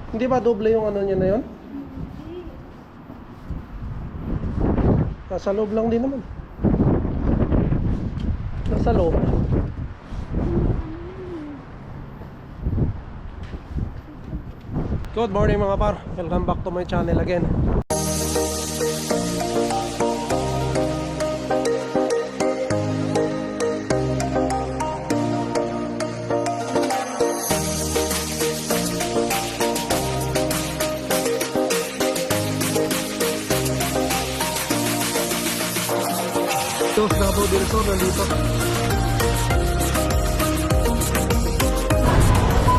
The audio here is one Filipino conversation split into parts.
Hindi ba doble yung ano niya na yun? Nasa loob lang din naman. Nasa loob. Good morning mga par. Welcome back to my channel again. Ito, Davao del Sur, nandito.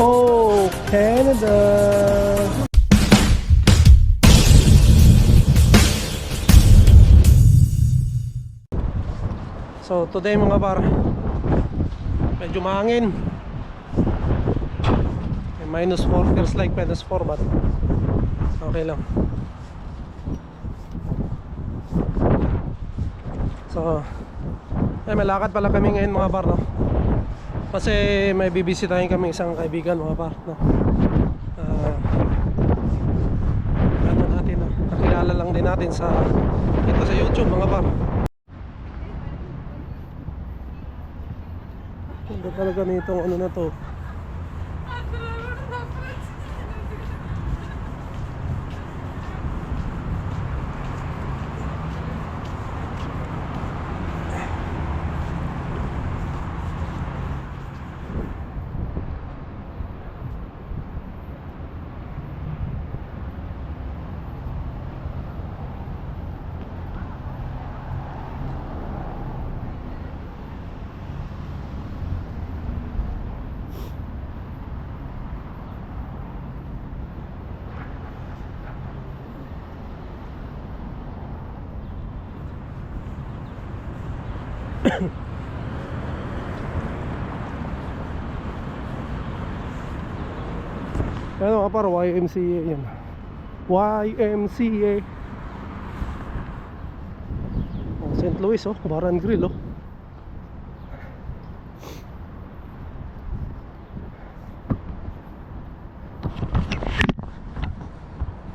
Oh, Canada! So, today mga par, medyo mahangin. Minus 4, feels like minus 4, but okay lang. So, malakad pala kami ngayon mga par, no? Kasi may bibisitahin kami isang kaibigan mga par, no? Ano natin, no? Nakilala lang din natin sa ito sa YouTube mga par. Ganda talaga nitong ano na to. Ano ka par, YMCA yan. YMCA. Oh, St. Louis, oh, Bar and Grill, oh.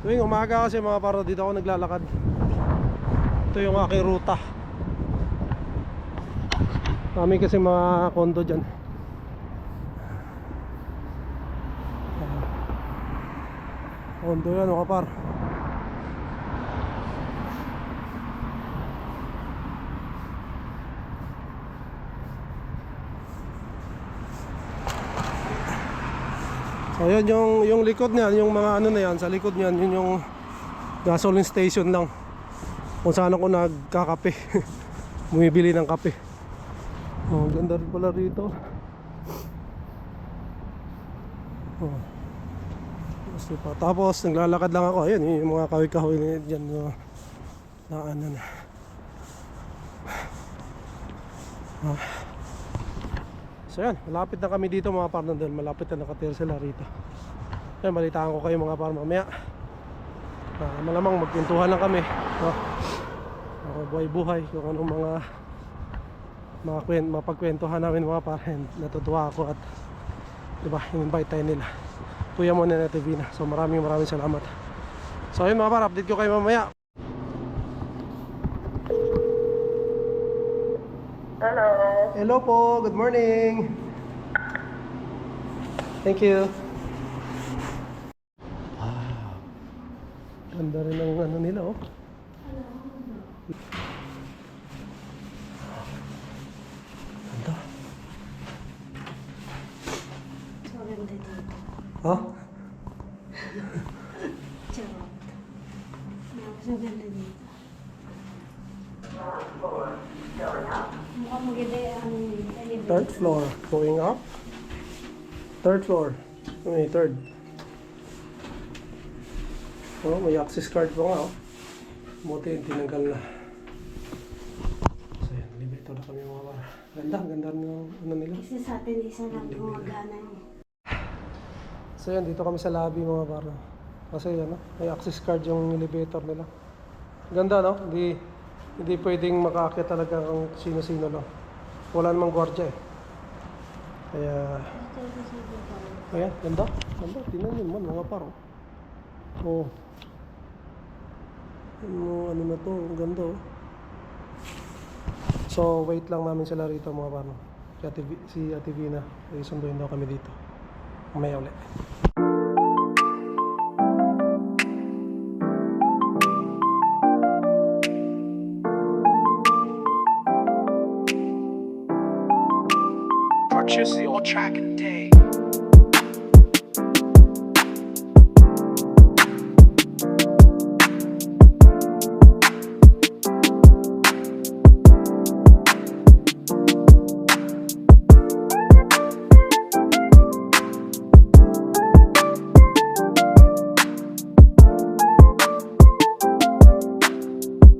Tuwing umaga kasi mga par, dito ako naglalakad. Ito yung aking ruta. Kami kasi mga kondo dyan. Kondo yan mga par. So yan yung likod niyan, yung mga ano na yan, sa likod niyan, yun yung gasoline station lang. Kung saan ako nagkakape. Bumibili ng kape. Oh, ganda rin pala rito. Oh. Tapos naglalakad lang ako. Ayun, yung mga kahoy-kahoy dyan daanan. So yan, malapit na kami dito mga par, nandun. Malapit na nakatira sila rito. Ayun, balitaan ko kayo mga par mamaya. Malamang magpintuhan lang kami, buhay-buhay kung anong mga mapagkwentuhan namin mga par. Natutuwa ako at diba, in-invite tayo nila Kuya Mon na TV na. So maraming salamat. So ayun mga par, update ko kayo mamaya. Hello. Hello po, good morning. Thank you. Wow, ganda rin ng ano nila, oh. Ganda. So, ganda dito. Ha? Charot. So, ganda dito. Mukhang maganda ang elevator. Third floor, going up. Third floor. May third. Oh, may access card pa nga, oh. Buti yung tinanggal na. So yan, elevator na kami mga para. Ganda ng ano nila. Kasi sa atin, isa lang gumagana niya. So yan, dito kami sa lobby mga para. Kasi ano, may access card yung elevator nila. Ganda, no? Hindi pwedeng makaakyat talaga kung sino-sino lang. Wala namang gwardiya eh. Kaya, ayan, ganda. Tingnan nyo naman mga paro. Oh. Ano na to, ang ganda oh. So wait lang namin sila rito mga paano. Si Ate Vina, isunduin daw kami dito. Mamaya ulit. Purchase your track and day.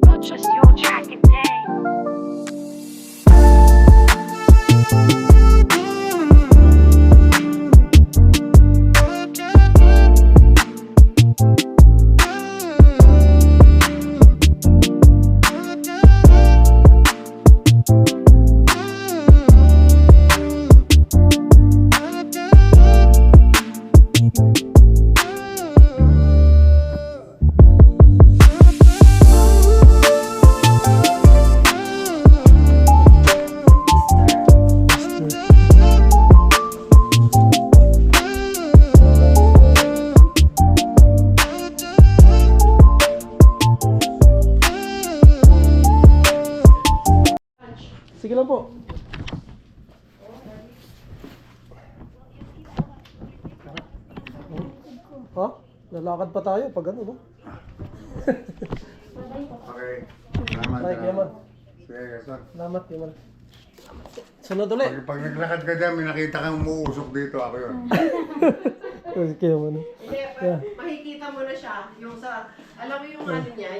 Purchase your track and day. Sige lang po. Ha? Lalakad pa tayo pag ano, no? Okay. Salamat. Ay, Yaman. Sige, sir. Salamat, Yaman. Sunod ulit. Pag naglakad ka dyan, may nakita kang umuusok dito. Ako yun. Kaya Yaman. Hindi, Yeah. makikita mo na siya. Yung sa, alam mo yung ano niya,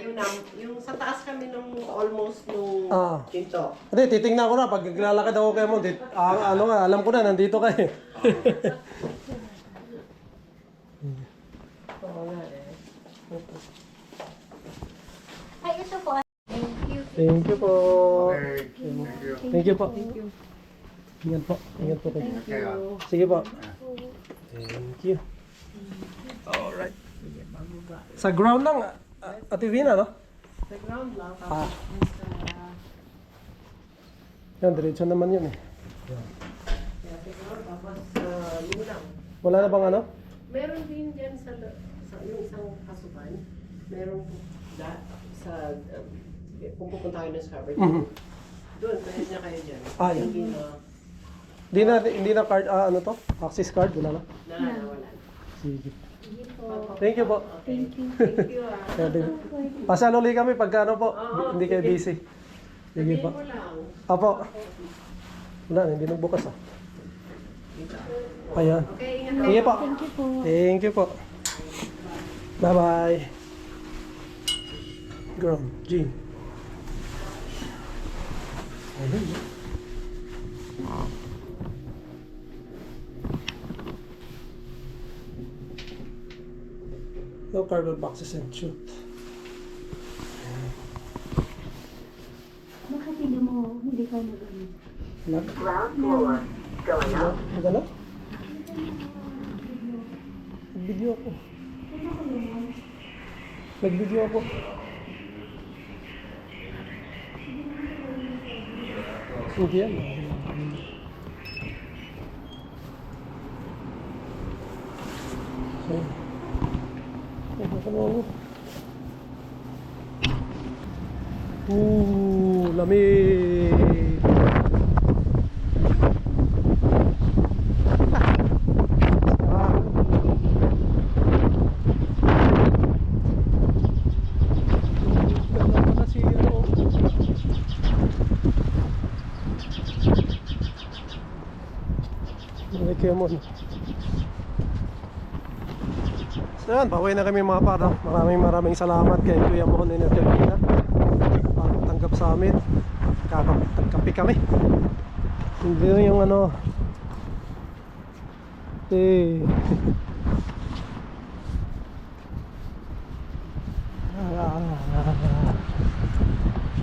yung sa taas kami nung almost nung Ah. dito. Hindi, titingnan ko na. Pag naglalakad ako kay Mon, ano nga, alam ko na, nandito ka eh. Oo nga eh. Ay, ito po. Thank you. Thank you po. Okay. Thank you. Thank you po. Ingat po. Ingat po kayo. Okay, ah. Sige po. Thank you. Alright. Sa ground lang, Ate Vina, no? Sa ground lang. Ah. Tapos Yan, diretso naman yun eh. sa ground, tapos yun lang. Wala na bang ano? Meron din dyan sa yung isang kasuban. Meron sa, kung pupunta kayo ng Scarborough, Mhm. doon, pwede na kayo dyan. Ah, yan. Hindi na card, ano to? Access card, wala na? Wala. Sige. Thank you po. Thank you. Thank you ah. Pwede. Pasal uli kami pagka ano po, hindi kayo busy. Sige Sabihin po. mo lang. Apo. Wala, hindi nagbukas ah. Ayan. Okay, ingat Sige po. Thank you po. Thank you po. Bye-bye. Girl, Jean. Ayun. No cardboard boxes and shoot. Bakit hindi mo, hindi ka nag-ano? Ground floor. Going up. Magana? Nag-video ako. Nag-video ako. Hindi yan. So, ano? Lamig. Mon. So yan, pauwi na kami mga para. Maraming salamat kay Kuya Mon and Ate Vina tanggap sa amin. Kakapit kami. Hindi yung ano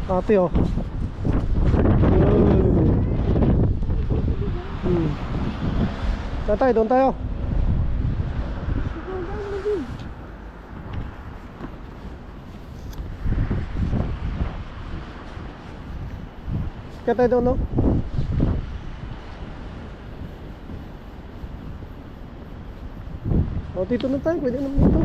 ate oh. Tatay, doon tayo. Kaya tayo doon, no? O, dito na tayo. Pwede naman dito.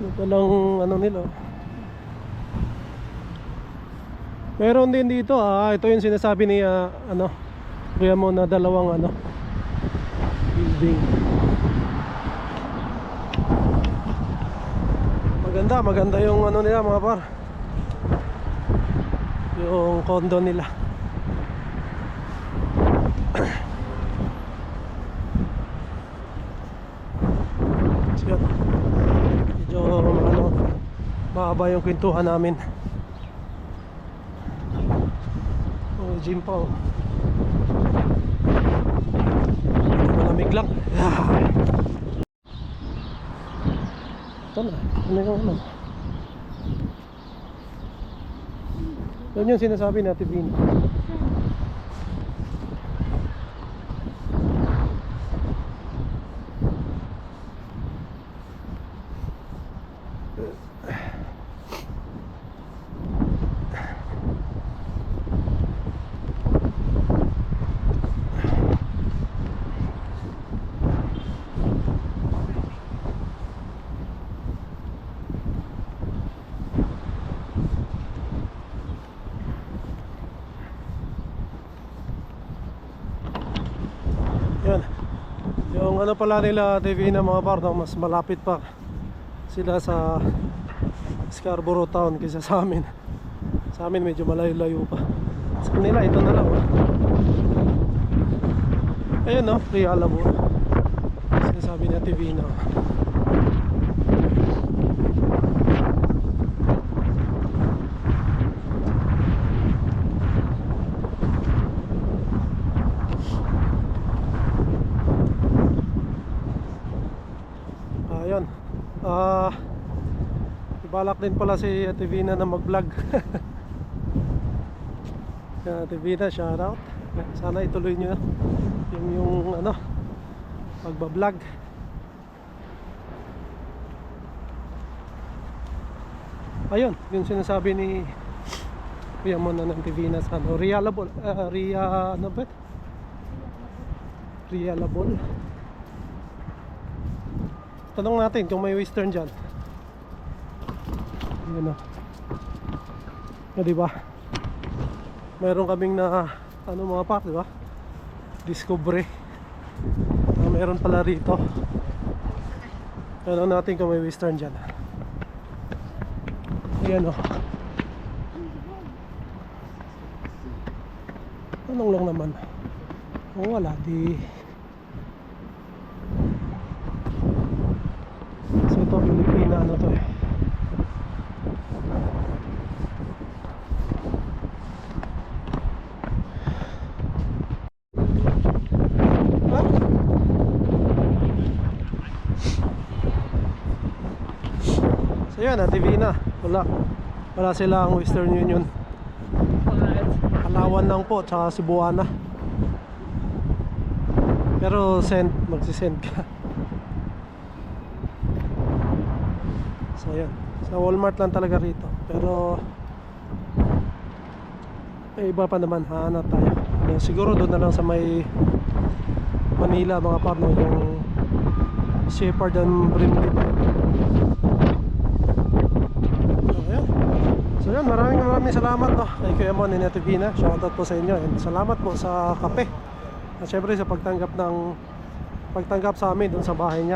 Ito lang ano nila. Meron din dito ito yung sinasabi ni ano, kuya mo na dalawang ano building. Maganda yung ano nila mga par. Yung condo nila. So, medyo ano, mahaba yung kwentuhan namin. Gym pa oh. Malamig lang. Ito na. Ano yung ano? Yan yung sinasabi natin Vin. Yan. Yung ano pala nila TV na mga par, no, mas malapit pa sila sa Scarborough Town kaysa sa amin. Sa amin medyo malayo-layo pa. Sa kanila ito na lang. Ayun no, Rialabo. Sinasabi na TV na. Ayun. Ibalak din pala si Ate Vina na mag-vlog. Ate Vina, shout out. Sana ituloy nyo yung ano, pagbablog. Ayun, yung sinasabi ni Kuya Mon ng TV na sa ano, Rialabo, ano ba? Rialabo. Tanong natin kung may western dyan. Yan o. Diba? Meron kaming na ano mga pak, diba? Discovery. Meron pala rito. Tanong natin kung may western dyan. Ayan o. Tanong lang naman. Kung wala, di... So ito, Pilipina ano to eh. So yan, Divina. Wala silang Western Union. Palawan lang po, tsaka Cebuana. Pero magsisend ka. So yan, sa Walmart lang talaga rito. Pero may iba pa naman, hanap tayo. Yan, siguro doon na lang sa may Manila mga parno, yung Shepherd and Brimley. So yun, maraming salamat no, kay Kuya Mon and Ate Vina. Shoutout po sa inyo and salamat po sa kape. At syempre sa pagtanggap sa amin doon sa bahay niya.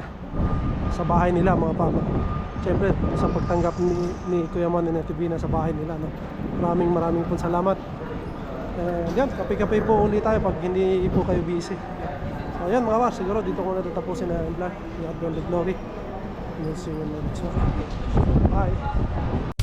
Sa bahay nila mga papa. Syempre sa pagtanggap ni Kuya Mon and Ate Vina sa bahay nila no. Maraming po salamat. Yan, kape-kape po ulit tayo pag hindi po kayo busy. So yan mga boss, siguro dito ko na tatapusin na yung vlog. God bless the glory. We'll see you in the next one. Bye.